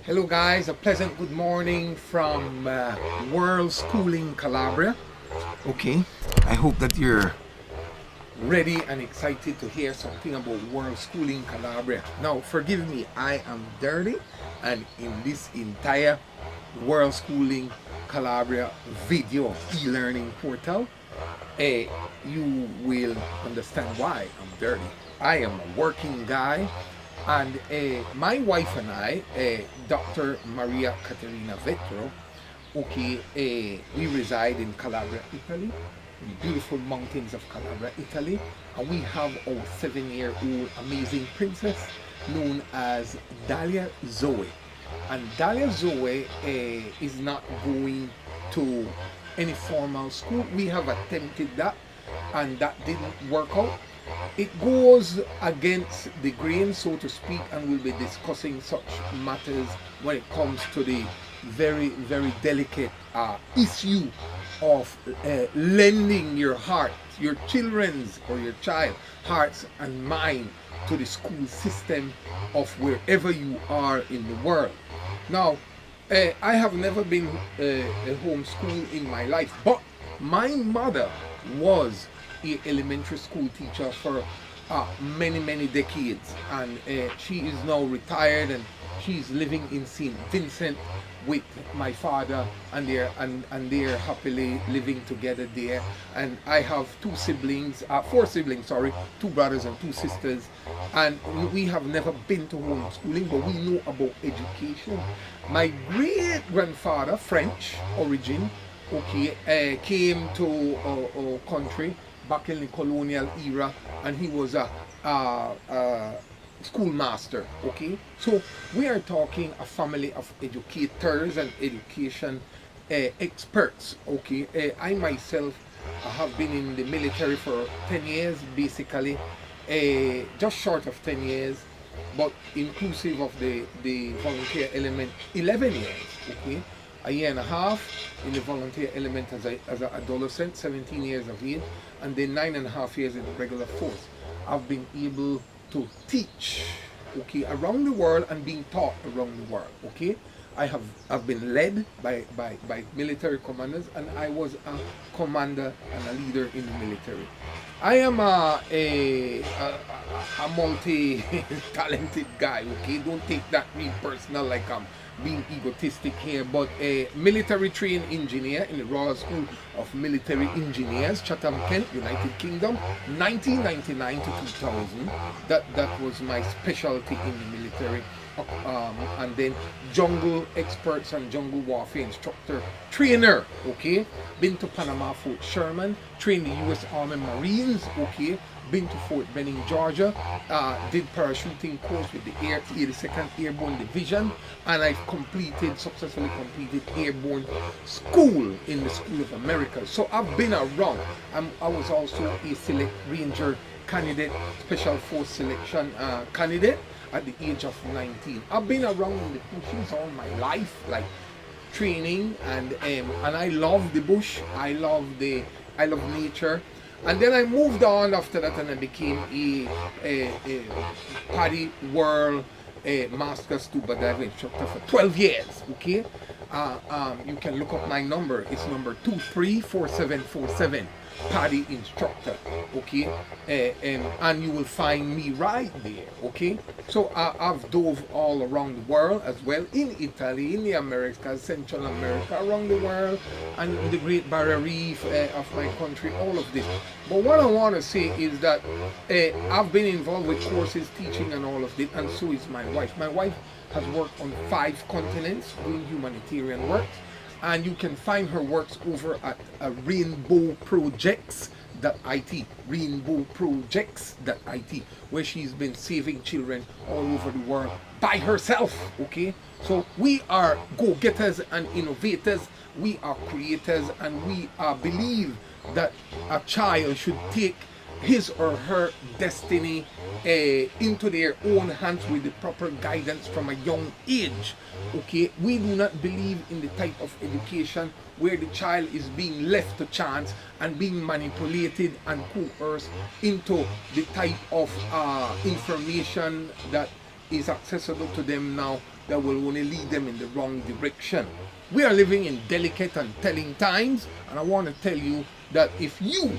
Hello guys, a pleasant good morning from World Schooling Calabria. Okay, I hope that you're ready and excited to hear something about World Schooling Calabria. Now, forgive me, I am dirty, and in this entire World Schooling Calabria video e-learning portal, you will understand why I'm dirty. I am a working guy, and my wife and I, Dr. Maria Caterina Vetro, okay, we reside in Calabria, Italy, in the beautiful mountains of Calabria, Italy, and we have our 7-year-old amazing princess known as Dahlia Zoe. And Dahlia Zoe is not going to any formal school. We have attempted that, and that didn't work out. It goes against the grain, so to speak, and we'll be discussing such matters when it comes to the very, very delicate issue of lending your heart, your children's or your child hearts and mind to the school system of wherever you are in the world. Now, I have never been a homeschool in my life, but my mother was an elementary school teacher for many decades, and she is now retired, and she's living in St. Vincent with my father, and they're happily living together there. And I have four siblings, sorry, 2 brothers and 2 sisters, and we have never been to homeschooling, but we know about education. My great grandfather, French origin, okay, came to our country back in the colonial era, and he was a schoolmaster. Okay, so we are talking a family of educators and education experts. Okay, I myself have been in the military for 10 years, basically, just short of 10 years, but inclusive of the volunteer element, 11 years. Okay, a year and a half in the volunteer element as an adolescent, 17 years of age, and then 9.5 years in the regular force. I've been able to teach, okay, around the world and being taught around the world. Okay, I've been led by military commanders, and I was a commander and a leader in the military. I am a multi-talented guy. Okay, don't take that real personal like I'm being egotistic here, but a military trained engineer in the Royal School of Military Engineers, Chatham, Kent, United Kingdom, 1999 to 2000. That was my specialty in the military. And then jungle experts and jungle warfare instructor trainer. Okay, been to Panama, Fort Sherman, trained the U.S. Army Marines. Okay, been to Fort Benning, Georgia, did parachuting course with the 82nd Airborne Division, and I've successfully completed airborne school in the School of America. So I've been around. I was also a select ranger candidate, special force selection candidate at the age of 19. I've been around in the bushes all my life, like training, and I love the bush. I love nature. And then I moved on after that, and I became a PADI World Master Scuba Diving Instructor for 12 years. Okay, you can look up my number. It's number 234747. PADI instructor. Okay, and you will find me right there. Okay, so I've dove all around the world as well, in Italy, in the Americas, Central America, around the world, and the Great Barrier Reef of my country, all of this. But what I want to say is that I've been involved with courses, teaching, and all of this, and so is my wife. My wife has worked on 5 continents doing humanitarian work, and you can find her works over at rainbowprojects.it, rainbowprojects.it, where she's been saving children all over the world by herself. Okay, so we are go-getters and innovators, we are creators, and we believe that a child should take his or her destiny into their own hands with the proper guidance from a young age. Okay, we do not believe in the type of education where the child is being left to chance and being manipulated and coerced into the type of information that is accessible to them now that will only lead them in the wrong direction. We are living in delicate and telling times, and I want to tell you that if you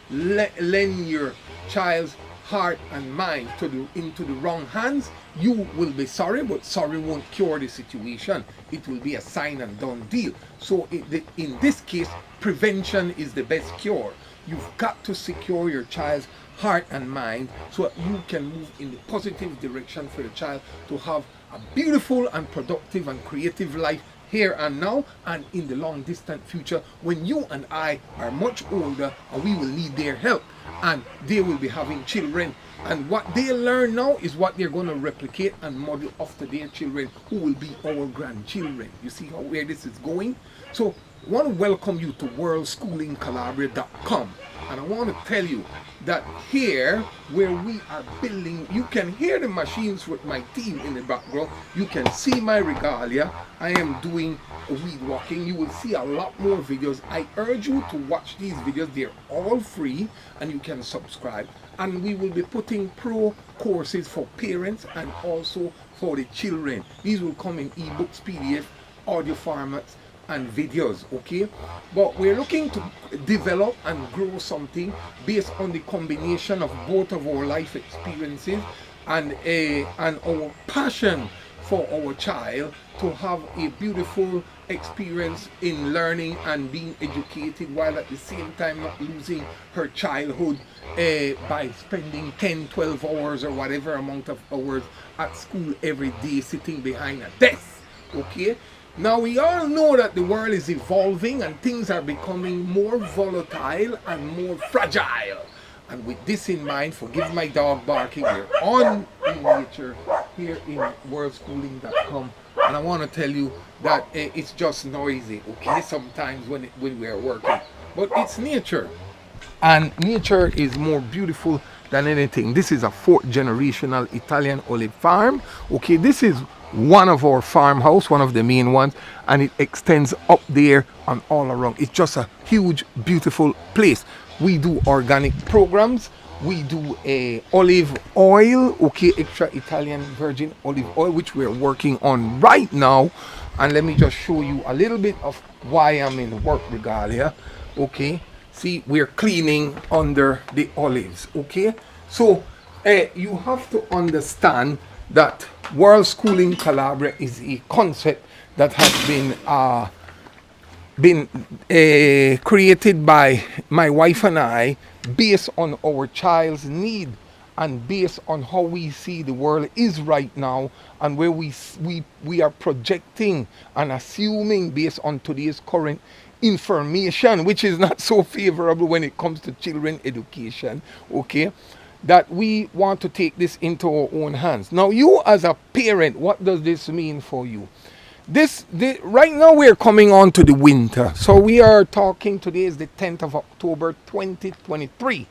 lend your child's heart and mind into the wrong hands, you will be sorry, but sorry won't cure the situation. It will be a sign and done deal. So in this case, prevention is the best cure. You've got to secure your child's heart and mind so that you can move in the positive direction for the child to have a beautiful and productive and creative life here and now, and in the long distant future when you and I are much older and we will need their help and they will be having children, and what they learn now is what they're going to replicate and model after their children, who will be our grandchildren. You see where this is going? So I want to welcome you to worldschoolingcalabria.com, and I want to tell you that here where we are building, you can hear the machines with my team in the background. You can see my regalia. I am doing weed walking. You will see a lot more videos. I urge you to watch these videos. They're all free and you can subscribe. And we will be putting pro courses for parents and also for the children. These will come in ebooks, PDF, audio formats, and videos, okay? But we're looking to develop and grow something based on the combination of both of our life experiences and our passion for our child to have a beautiful experience in learning and being educated, while at the same time not losing her childhood by spending 10-12 hours or whatever amount of hours at school every day sitting behind a desk, okay? Now we all know that the world is evolving and things are becoming more volatile and more fragile. And with this in mind, forgive my dog barking, we're on in nature here in worldschooling.com. And I want to tell you that it's just noisy, okay, sometimes when we are working. But it's nature. And nature is more beautiful than anything. This is a 4th generational Italian olive farm. Okay, this is one of our farmhouse, one of the main ones, and it extends up there and all around. It's just a huge, beautiful place. We do organic programs. We do olive oil, okay, extra Italian virgin olive oil, which we're working on right now. And let me just show you a little bit of why I'm in work regalia. Okay, see, we're cleaning under the olives. Okay, so you have to understand that World Schooling Calabria is a concept that has been created by my wife and I, based on our child's need and based on how we see the world is right now, and where we are projecting and assuming based on today's current information, which is not so favorable when it comes to children education, okay, that we want to take this into our own hands. Now, you as a parent, what does this mean for you? Right now we're coming on to the winter. So we are talking, today is the 10th of October 2023.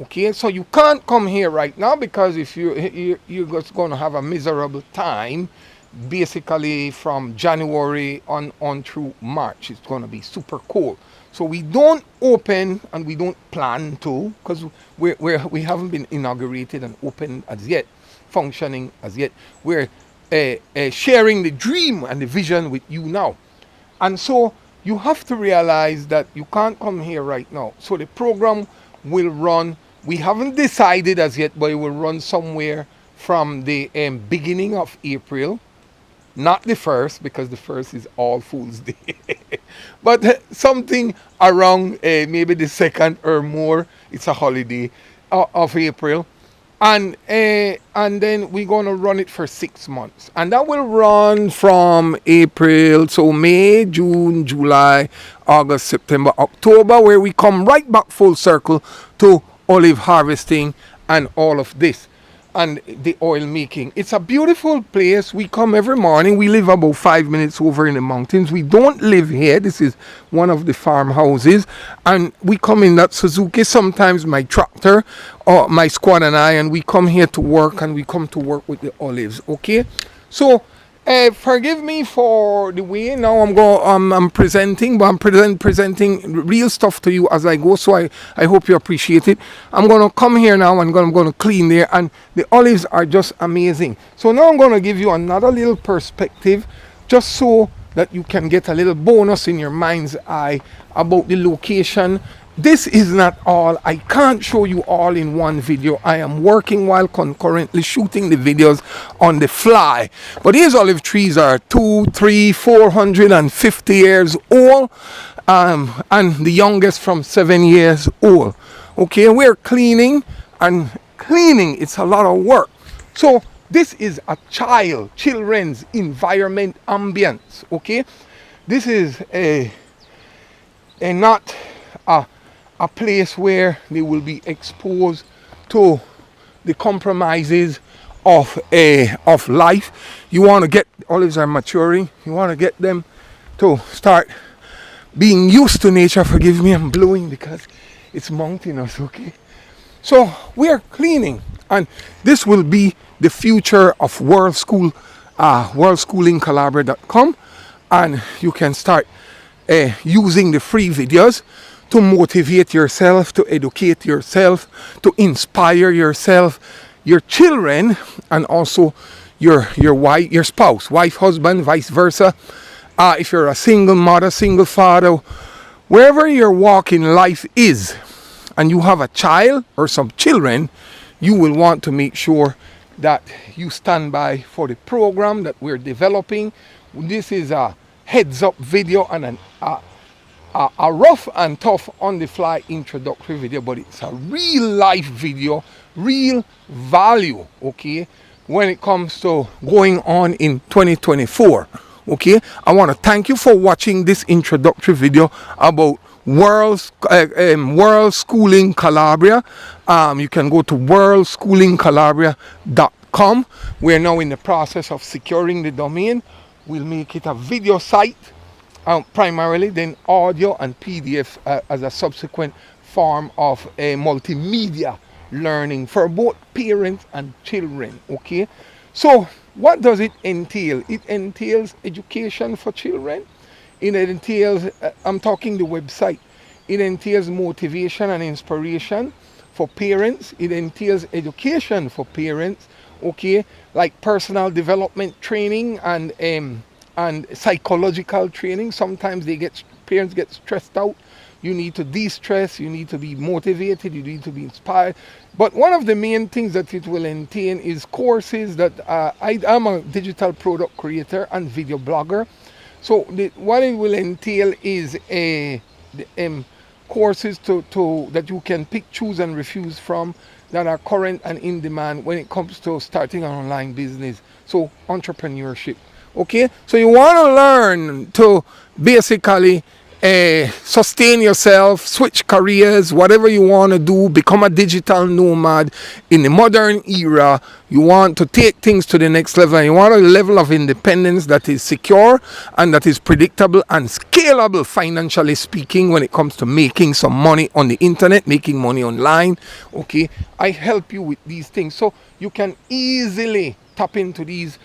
Okay, so you can't come here right now because if you're just going to have a miserable time, basically from January on through March. It's going to be super cold. So we don't open and we don't plan to, because we haven't been inaugurated and open as yet, functioning as yet. We're sharing the dream and the vision with you now. And so you have to realize that you can't come here right now. So the program will run, we haven't decided as yet, but it will run somewhere from the beginning of April. Not the 1st, because the 1st is All Fool's Day. But something around maybe the 2nd or more. It's a holiday of April. And then we're going to run it for 6 months. And that will run from April, so May, June, July, August, September, October, where we come right back full circle to olive harvesting and all of this. And the oil making. It's a beautiful place. We come every morning. We live about 5 minutes over in the mountains. We don't live here. This is one of the farmhouses. And we come in that Suzuki, sometimes my tractor or my squad and I, and we come here to work, and we come to work with the olives. Okay? So Forgive me for the way now I'm presenting, but I'm presenting real stuff to you as I go. So I hope you appreciate it. I'm gonna come here now and I'm gonna clean there, and the olives are just amazing. So now I'm gonna give you another little perspective, just so that you can get a little bonus in your mind's eye about the location. This is not all. I can't show you all in one video. I am working while concurrently shooting the videos on the fly. But these olive trees are 200, 300, 450 years old, and the youngest from 7 years old. Okay, we're cleaning, and cleaning, it's a lot of work. So this is a children's environment ambience. Okay, this is not a place where they will be exposed to the compromises of life. You want to get, olives are maturing, you want to get them to start being used to nature. Forgive me, I'm blowing because it's mountainous. Okay, so we are cleaning, and this will be the future of World School, worldschoolingcalabria.com, and you can start using the free videos to motivate yourself, to educate yourself, to inspire yourself, your children, and also your wife, your spouse, wife, husband, vice versa. If you're a single mother, single father, wherever your walk in life is, and you have a child or some children, you will want to make sure that you stand by for the program that we're developing. This is a heads up video and a rough and tough on the fly introductory video, but it's a real life video, real value, okay, when it comes to going on in 2024. Okay, I want to thank you for watching this introductory video about World Schooling Calabria. You can go to worldschoolingcalabria.com. We're now in the process of securing the domain. We'll make it a video site primarily, then audio and PDF as a subsequent form of a multimedia learning for both parents and children. Okay, so what does it entail? It entails education for children. It entails, I'm talking the website, it entails motivation and inspiration for parents. It entails education for parents, okay, like personal development training and psychological training. Sometimes parents get stressed out. You need to de-stress, you need to be motivated, you need to be inspired. But one of the main things that it will entail is courses that I'm a digital product creator and video blogger. So what it will entail is courses that you can pick, choose and refuse from, that are current and in demand when it comes to starting an online business. So entrepreneurship. Okay, so you want to learn to basically sustain yourself, switch careers, whatever you want to do, become a digital nomad in the modern era. You want to take things to the next level. You want a level of independence that is secure and that is predictable and scalable, financially speaking, when it comes to making some money on the internet, making money online. Okay, I help you with these things, so you can easily tap into these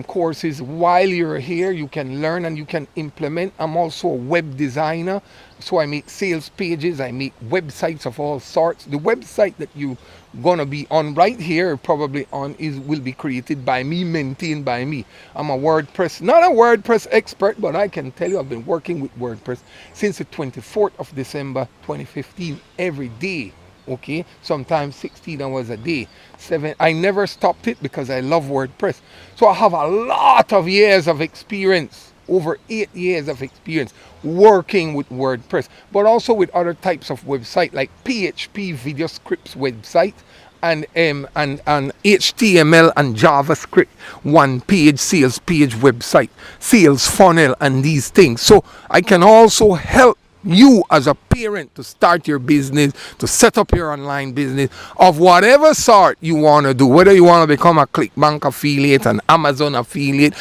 courses while you're here. You can learn and you can implement. I'm also a web designer, so I make sales pages, I make websites of all sorts. The website that you're gonna be on right here, probably on, will be created by me, maintained by me. I'm a WordPress, not a WordPress expert, but I can tell you I've been working with WordPress since the 24th of December 2015 every day. Okay, sometimes 16 hours a day. I never stopped it because I love WordPress. So I have a lot of years of experience, over 8 years of experience working with WordPress, but also with other types of website like PHP video scripts website and HTML and JavaScript one page sales page website, sales funnel and these things. So I can also help you as a parent to start your business, to set up your online business of whatever sort you want to do, whether you want to become a ClickBank affiliate, an Amazon affiliate.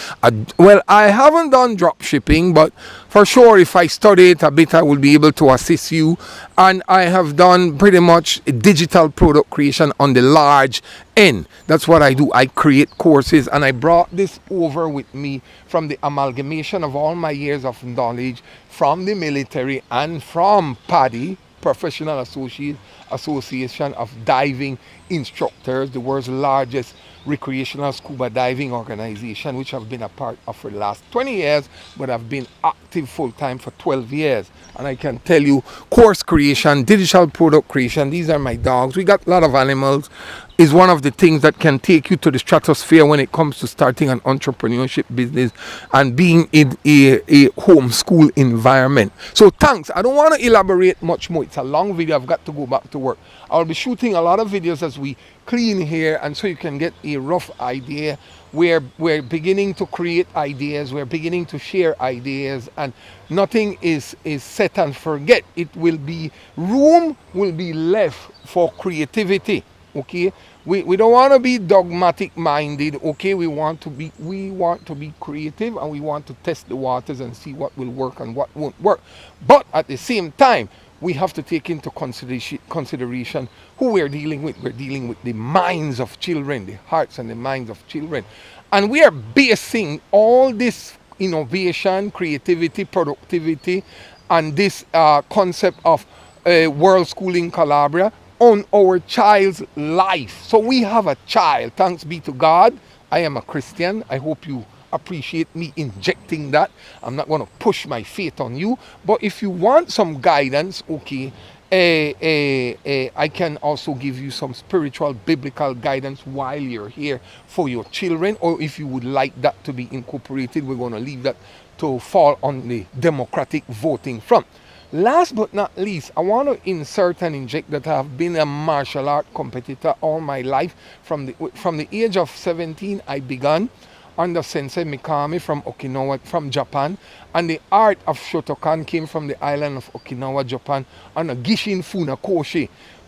Well, I haven't done drop shipping, but for sure, if I study it a bit, I will be able to assist you. And I have done pretty much digital product creation on the large end. That's what I do. I create courses, and I brought this over with me from the amalgamation of all my years of knowledge from the military and from PADI, Professional Association of Diving Instructors, the world's largest recreational scuba diving organization, which I've been a part of for the last 20 years, but I've been active full-time for 12 years. And I can tell you, course creation, digital product creation, these are my dogs. We got a lot of animals. Is one of the things that can take you to the stratosphere when it comes to starting an entrepreneurship business and being in a homeschool environment. So thanks. I don't want to elaborate much more. It's a long video. I've got to go back to work. I'll be shooting a lot of videos as we clean here, and so you can get a rough idea. We're beginning to create ideas. We're beginning to share ideas, and nothing is set and forget. It will be, room will be left for creativity. Okay, we don't want to be dogmatic minded. Okay, we want to be creative, and we want to test the waters and see what will work and what won't work. But at the same time, we have to take into consideration who we're dealing with. We're dealing with the minds of children, the hearts and the minds of children, and we are basing all this innovation, creativity, productivity, and this concept of World Schooling Calabria on our child's life. So we have a child, thanks be to God. I am a Christian. I hope you appreciate me injecting that. I'm not going to push my faith on you, but if you want some guidance, okay, I can also give you some spiritual biblical guidance while you're here for your children, or if you would like that to be incorporated, we're going to leave that to fall on the democratic voting front. Last but not least, I want to insert and inject that I have been a martial art competitor all my life. From the age of 17, I began under Sensei Mikami from Okinawa, from Japan, and the art of Shotokan came from the island of Okinawa, Japan, under Gishin Funakoshi.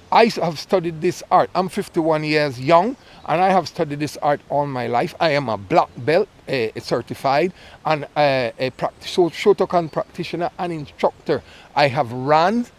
I have studied this art. I'm 51 years young, and I have studied this art all my life. I am a black belt, certified, and a Shotokan practitioner and instructor. I have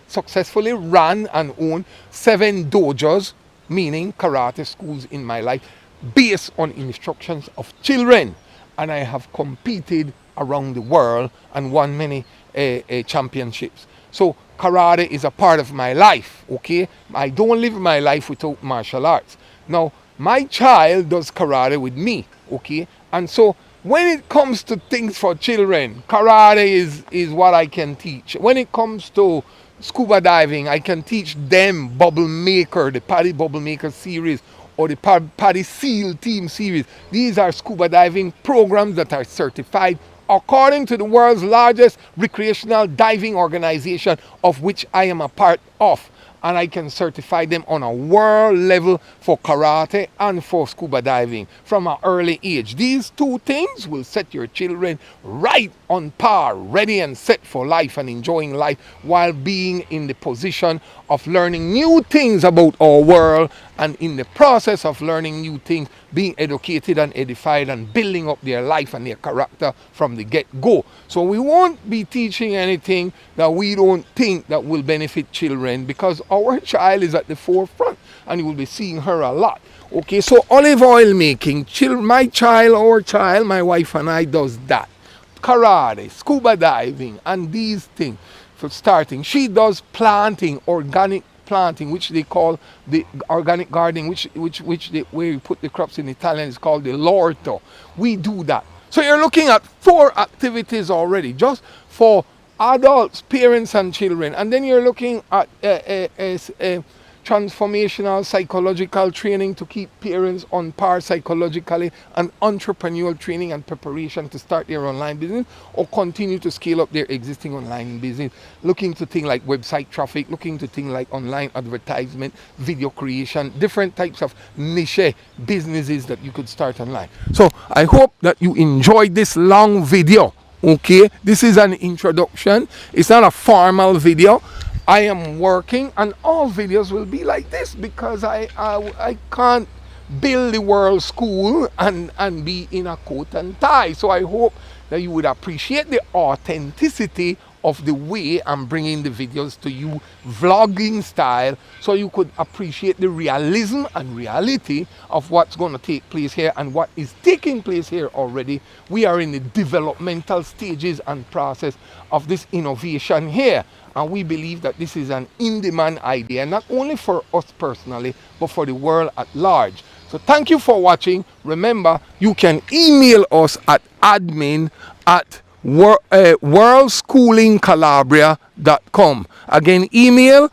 successfully ran and owned 7 dojos, meaning karate schools, in my life, based on instructions of children. And I have competed around the world and won many championships. So karate is a part of my life, okay? I don't live my life without martial arts. Now, my child does karate with me, okay? And so when it comes to things for children, karate is what I can teach. When it comes to scuba diving, I can teach them Bubble Maker, the PADI Bubble Maker series, or the PADI SEAL Team series. These are scuba diving programs that are certified according to the world's largest recreational diving organization, of which I am a part of. And I can certify them on a world level for karate and for scuba diving from an early age. These 2 things will set your children right on par, ready and set for life and enjoying life, while being in the position of learning new things about our world, and in the process of learning new things, being educated and edified and building up their life and their character from the get-go. So we won't be teaching anything that we don't think that will benefit children, because our child is at the forefront and you will be seeing her a lot. Okay, so olive oil making, my child, our child, my wife and I does that. Karate, scuba diving, and these things for starting. She does planting, organic planting, which they call the organic gardening, where you put the crops in Italian is called the l'orto. We do that. So you're looking at 4 activities already, just for adults, parents, and children. And then you're looking at transformational psychological training to keep parents on par psychologically, and entrepreneurial training and preparation to start their online business or continue to scale up their existing online business, looking to things like website traffic, looking to things like online advertisement, video creation, different types of niche businesses that you could start online. So I hope that you enjoyed this long video. Okay, this is an introduction. It's not a formal video. I am working, and all videos will be like this because I can't build the world school and be in a coat and tie. So I hope that you would appreciate the authenticity of the way I'm bringing the videos to you, vlogging style, so you could appreciate the realism and reality of what's going to take place here and what is taking place here already. We are in the developmental stages and process of this innovation here, and we believe that this is an in-demand idea, not only for us personally, but for the world at large. So thank you for watching. Remember, you can email us at worldschoolingcalabria.com. Again, email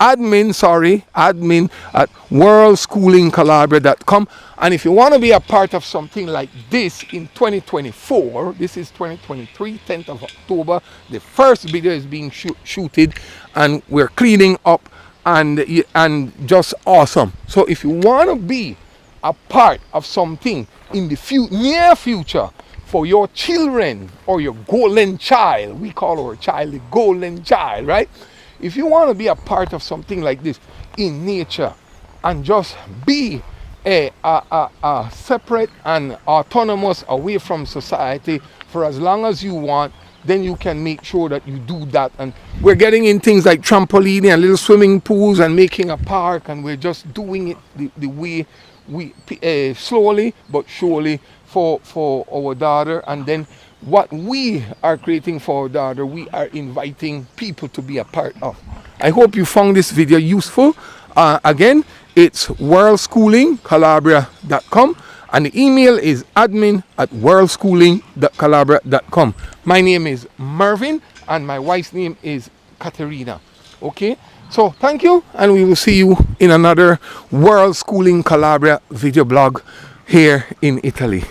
admin at worldschoolingcalabria.com. And if you want to be a part of something like this in 2024, this is 2023, 10th of October, the first video is being shooted, and we're cleaning up and just awesome. So if you want to be a part of something in the near future for your children or your golden child, we call our child the golden child, right? If you want to be a part of something like this in nature and just be a separate and autonomous away from society for as long as you want, then you can make sure that you do that. And we're getting in things like trampoline and little swimming pools and making a park, and we're just doing it the way we slowly but surely for our daughter. And then what we are creating for our daughter, we are inviting people to be a part of. I hope you found this video useful. Again, it's worldschoolingcalabria.com, and the email is admin@worldschoolingcalabria.com. My name is Mervin, and my wife's name is Katerina. Okay, so thank you, and we will see you in another World Schooling Calabria video blog here in Italy.